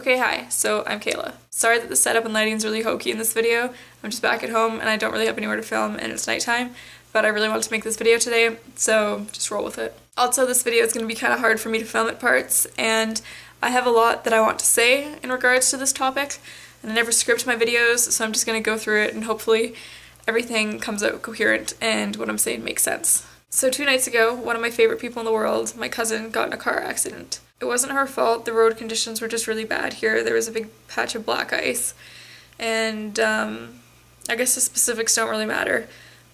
Okay, hi, so I'm Kayla. Sorry that the setup and lighting is really hokey in this video. I'm just back at home and I don't really have anywhere to film and it's nighttime, but I really wanted to make this video today, so just roll with it. Also, this video is going to be kind of hard for me to film at parts, and I have a lot that I want to say in regards to this topic, and I never script my videos, so I'm just going to go through it and hopefully everything comes out coherent and what I'm saying makes sense. So 2 nights ago, one of my favorite people in the world, my cousin, got in a car accident. It wasn't her fault, the road conditions were just really bad here. There was a big patch of black ice, and I guess the specifics don't really matter,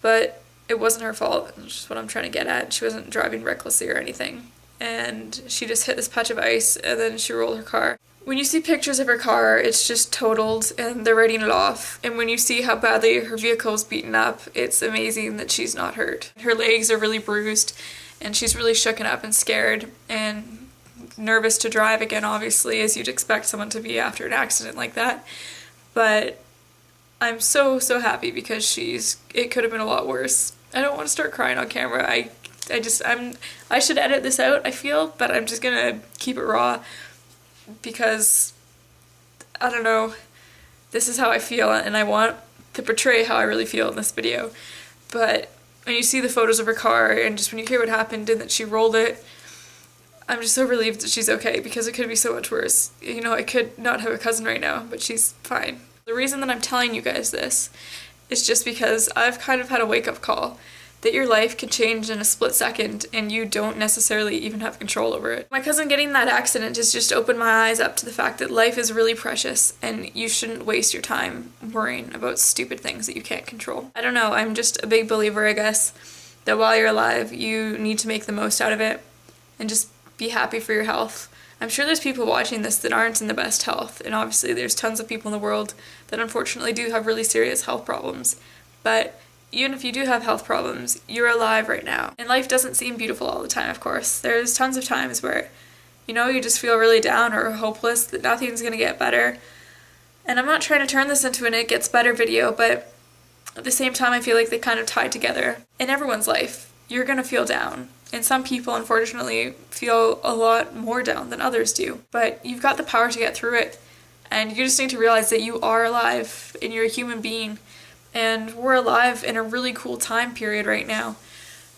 but it wasn't her fault, which is what I'm trying to get at. She wasn't driving recklessly or anything, and she just hit this patch of ice and then she rolled her car. When you see pictures of her car, it's just totaled and they're writing it off, and when you see how badly her vehicle's beaten up, it's amazing that she's not hurt. Her legs are really bruised and she's really shooken up and scared and nervous to drive again, obviously, as you'd expect someone to be after an accident like that. But I'm so happy because it could have been a lot worse. I don't want to start crying on camera. I should edit this out, I feel, but I'm just gonna keep it raw because, I don't know, this is how I feel and I want to portray how I really feel in this video. But when you see the photos of her car and just when you hear what happened and that she rolled it, I'm just so relieved that she's okay, because it could be so much worse. You know, I could not have a cousin right now, but she's fine. The reason that I'm telling you guys this is just because I've kind of had a wake-up call that your life can change in a split second and you don't necessarily even have control over it. My cousin getting that accident has just opened my eyes up to the fact that life is really precious and you shouldn't waste your time worrying about stupid things that you can't control. I don't know, I'm just a big believer, I guess, that while you're alive, you need to make the most out of it and just be happy for your health. I'm sure there's people watching this that aren't in the best health, and obviously there's tons of people in the world that unfortunately do have really serious health problems. But even if you do have health problems, you're alive right now. And life doesn't seem beautiful all the time, of course. There's tons of times where, you know, you just feel really down or hopeless that nothing's gonna get better. And I'm not trying to turn this into an it gets better video, but at the same time I feel like they kind of tie together. In everyone's life, you're gonna feel down. And some people, unfortunately, feel a lot more down than others do. But you've got the power to get through it. And you just need to realize that you are alive and you're a human being. And we're alive in a really cool time period right now,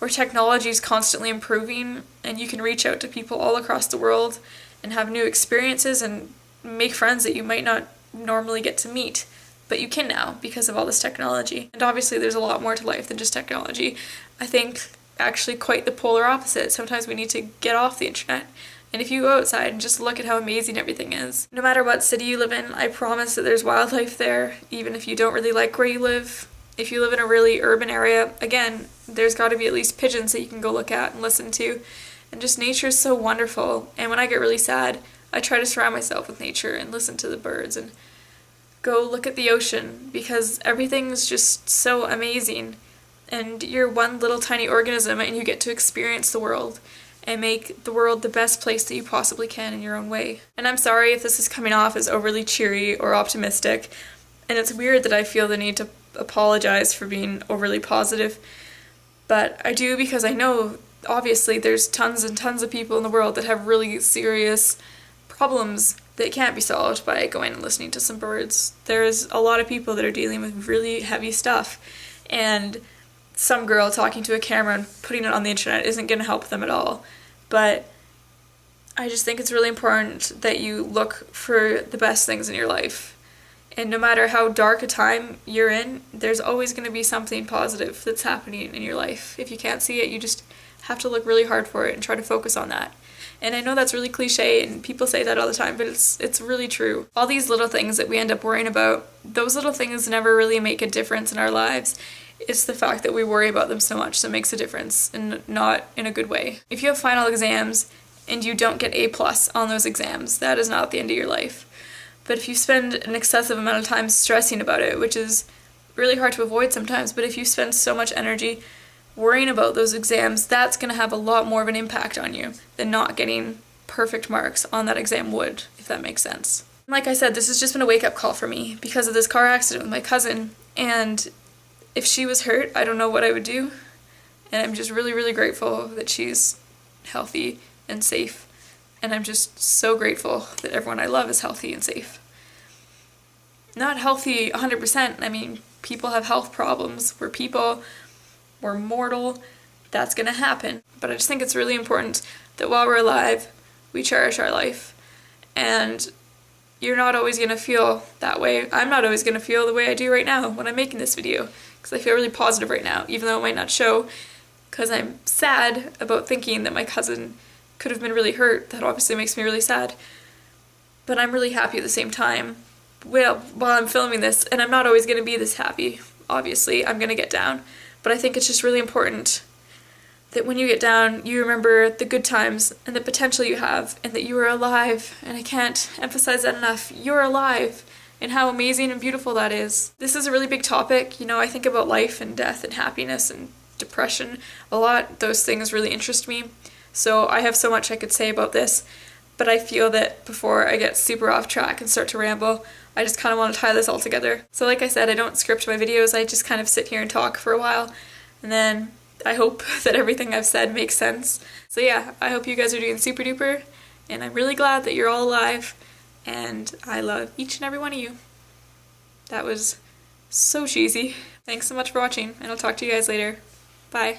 where technology is constantly improving and you can reach out to people all across the world and have new experiences and make friends that you might not normally get to meet. But you can now because of all this technology. And obviously there's a lot more to life than just technology. I think actually quite the polar opposite. Sometimes we need to get off the internet. And if you go outside and just look at how amazing everything is, no matter what city you live in, I promise that there's wildlife there, even if you don't really like where you live. If you live in a really urban area, again, there's got to be at least pigeons that you can go look at and listen to. And just nature is so wonderful. And when I get really sad, I try to surround myself with nature and listen to the birds and go look at the ocean, because everything's just so amazing. And you're one little tiny organism and you get to experience the world and make the world the best place that you possibly can in your own way. And I'm sorry if this is coming off as overly cheery or optimistic, and it's weird that I feel the need to apologize for being overly positive, but I do, because I know obviously there's tons and tons of people in the world that have really serious problems that can't be solved by going and listening to some birds. There's a lot of people that are dealing with really heavy stuff, and some girl talking to a camera and putting it on the internet isn't going to help them at all. But I just think it's really important that you look for the best things in your life. And no matter how dark a time you're in, there's always going to be something positive that's happening in your life. If you can't see it, you just have to look really hard for it and try to focus on that. And I know that's really cliche and people say that all the time, but it's really true. All these little things that we end up worrying about, those little things never really make a difference in our lives. It's the fact that we worry about them so much that makes a difference, and not in a good way. If you have final exams and you don't get A+ on those exams, that is not the end of your life. But if you spend an excessive amount of time stressing about it, which is really hard to avoid sometimes, but if you spend so much energy worrying about those exams, that's going to have a lot more of an impact on you than not getting perfect marks on that exam would, if that makes sense. Like I said, this has just been a wake-up call for me because of this car accident with my cousin, and if she was hurt, I don't know what I would do. And I'm just really grateful that she's healthy and safe and I'm just so grateful that everyone I love is healthy and safe. Not healthy 100%, I mean, people have health problems, we're mortal, that's gonna happen. But I just think it's really important that while we're alive, we cherish our life. And you're not always gonna feel that way. I'm not always gonna feel the way I do right now when I'm making this video, because I feel really positive right now, even though it might not show, because I'm sad about thinking that my cousin could have been really hurt. That obviously makes me really sad. But I'm really happy at the same time. Well, while I'm filming this, and I'm not always gonna be this happy, obviously, I'm gonna get down. But I think it's just really important that when you get down, you remember the good times and the potential you have, and that you are alive. And I can't emphasize that enough. You're alive, and how amazing and beautiful that is. This is a really big topic. You know, I think about life and death and happiness and depression a lot. Those things really interest me. So I have so much I could say about this, but I feel that before I get super off track and start to ramble, I just kind of want to tie this all together. So like I said, I don't script my videos. I just kind of sit here and talk for a while, and then I hope that everything I've said makes sense. So yeah, I hope you guys are doing super duper, and I'm really glad that you're all alive, and I love each and every one of you. That was so cheesy. Thanks so much for watching, and I'll talk to you guys later. Bye.